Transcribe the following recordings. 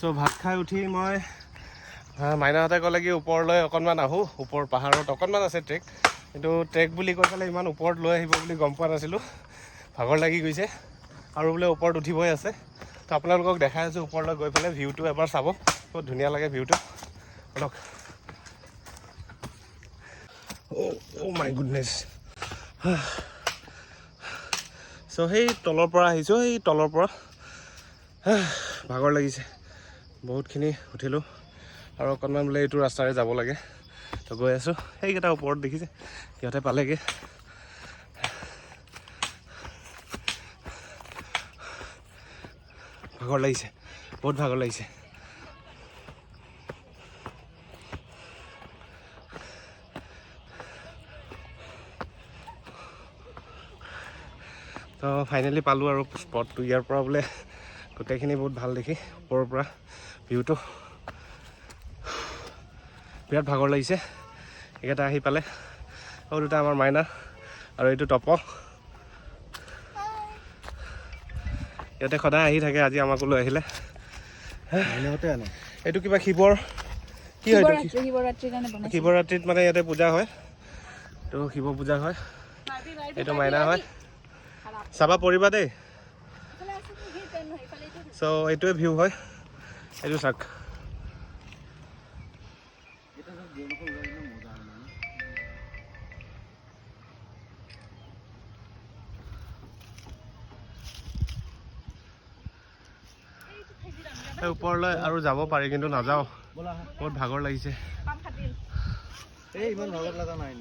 So ভাত খাই উঠি মই মাইনাহঁতে ক'লে কি ওপৰলৈ অকণমান আহোঁ, ওপৰ পাহাৰত অকণমান আছে ট্ৰেক, কিন্তু ট্ৰেক বুলি কৈ পেলাই ইমান ওপৰত লৈ আহিব বুলি গম পোৱা নাছিলোঁ। ভাগৰ লাগি গৈছে আৰু বোলে ওপৰত উঠিবই আছে। তো আপোনালোকক দেখাই আছোঁ ওপৰলৈ গৈ পেলাই ভিউটো এবাৰ চাব, বহুত ধুনীয়া লাগে ভিউটো। অলপ অ' মাই গুডনেছ। চ' সেই তলৰ পৰা আহিছোঁ, সেই তলৰ পৰা ভাগৰ লাগিছে, বহুতখিনি উঠিলোঁ আৰু অকণমান বোলে এইটো ৰাস্তাৰে যাব লাগে। তো গৈ আছোঁ, সেইকেইটা ওপৰত দেখিছে সিহঁতে পালেগৈ। ভাগৰ লাগিছে, বহুত ভাগৰ লাগিছে। তো ফাইনেলি পালোঁ আৰু স্পটটো। ইয়াৰ পৰা বোলে গোটেইখিনি বহুত ভাল দেখি, ওপৰৰ পৰা ভিউটো। বিৰাট ভাগৰ লাগিছে, এইকেইটা আহি পালে। আৰু দুটা আমাৰ মাইনা আৰু এইটো টপ। ইয়াতে সদায় আহি থাকে, আজি আমাকো লৈ আহিলে। এইটো কিবা শিৱৰ কি হয়? শিৱৰাত্ৰিত মানে ইয়াতে পূজা হয়, তো শিৱ পূজা হয়। এইটো মাইনা হয়, চাবা পৰিবা দেই। চ' এইটোৱে ভিউ হয়, এইটো চাওক। ওপৰলৈ আৰু যাব পাৰি কিন্তু নাযাওঁ, বহুত ভাগৰ লাগিছে। ইমান ভাগৰ লগা নাই।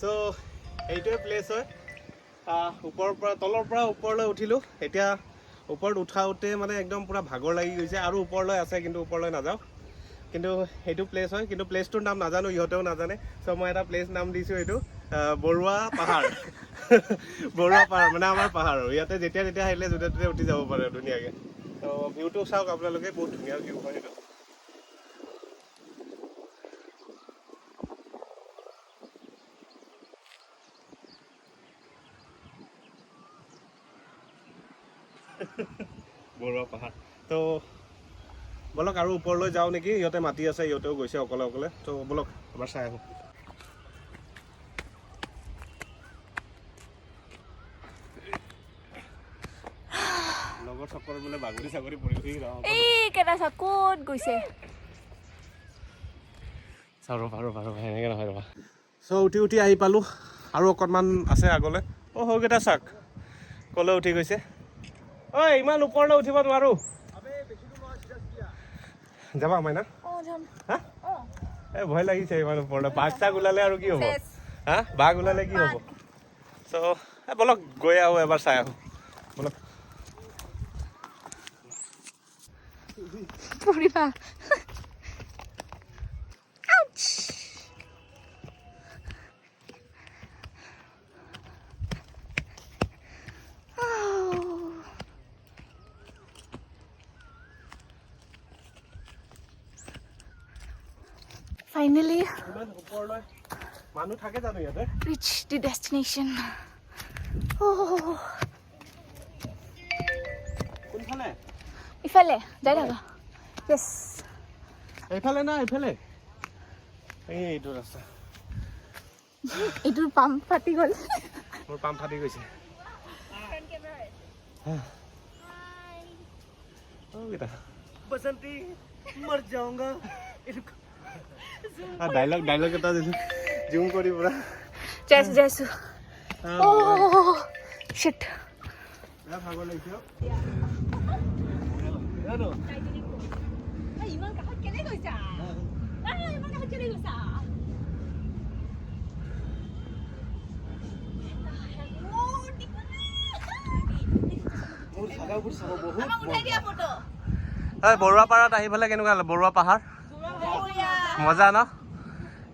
চ' এইটোৱে প্লেচ হয়। ওপৰৰ পৰা তলৰ পৰা ওপৰলৈ উঠিলোঁ। এতিয়া ওপৰত উঠাওঁতে মানে একদম পূৰা ভাগৰ লাগি গৈছে, আৰু ওপৰলৈ আছে কিন্তু ওপৰলৈ নাযাওঁ। কিন্তু সেইটো প্লেচ হয়, কিন্তু প্লেচটোৰ নাম নাজানো, ইহঁতেও নাজানে। চ' মই এটা প্লেচ নাম দিছোঁ, এইটো বৰুৱা পাহাৰ। বৰুৱা পাহাৰ মানে আমাৰ পাহাৰ, ইয়াতে যেতিয়া তেতিয়া আহিলে য'তে ত'তে উঠি যাব পাৰে ধুনীয়াকৈ। ত' ভিউটো চাওক আপোনালোকে, বহুত ধুনীয়া ভিউ হয় এইটো। বৰুৱা পাহাৰ। তো ব'লক আৰু ওপৰলৈ যাওঁ নেকি, ইহঁতে মাতি আছে, ইহঁতেও গৈছে অকলে অকলে। তো ব'লক এবাৰ চাই আহোঁ। লগৰ চকৰ বোলে বাগৰি চাগৰি পৰি ক'ত গৈছে চাওঁ, ৰ'বা এনেকৈ নহয় ৰ'বা। চ' উঠি উঠি আহি পালোঁ, আৰু অকণমান আছে আগলৈ। অ' সৌকেইটা চাওক ক'লৈ উঠি গৈছে। ঐ ইমান ওপৰলৈ উঠিব নোৱাৰোঁ। যাবা মাইনা? হা? এই ভয় লাগিছে ইমান ওপৰলৈ, বাঘ চাঘ ওলালে আৰু কি হ'ব? হা, বাঘ ওলালে কি হ'ব? চ' ব'লক গৈ আহোঁ, এবাৰ চাই আহোঁ ব'লক। পৰিবা। Finally, reached the destination. Oh. Ifale, jai daga. Yes. Ifale na, ifale. Eitu rasta. Eitur pump phati gol. Mor pump phati goise. Front camera hai. Hi. Oh beta. बसंती मर जाऊंगा डायलॉग এটা দিছো জুম কৰি পুৰা জেসু oh shit না ভাগৰ লাগিছে জানো ইমান কাহত কেনে গৈছা ইমান কাহত কেনে গৈছা মোৰ জাগাবোৰ চাব বহুত উঠাই দিয়া ফটো বৰুৱা পাহাৰত আহি পেলাই কেনেকুৱা লাগে বৰুৱা পাহাৰ মজা ন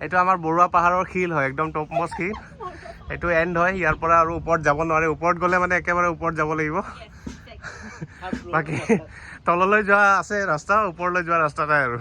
এইটো আমাৰ বৰুৱা পাহাৰৰ শিল হয় একদম টপ মোষ্ট শিল এইটো এন্ড হয় ইয়াৰ পৰা আৰু ওপৰত যাব নোৱাৰে ওপৰত গ'লে মানে একেবাৰে ওপৰত যাব লাগিব বাকি তললৈ যোৱা আছে ৰাস্তা ওপৰলৈ যোৱা ৰাস্তা নাই আৰু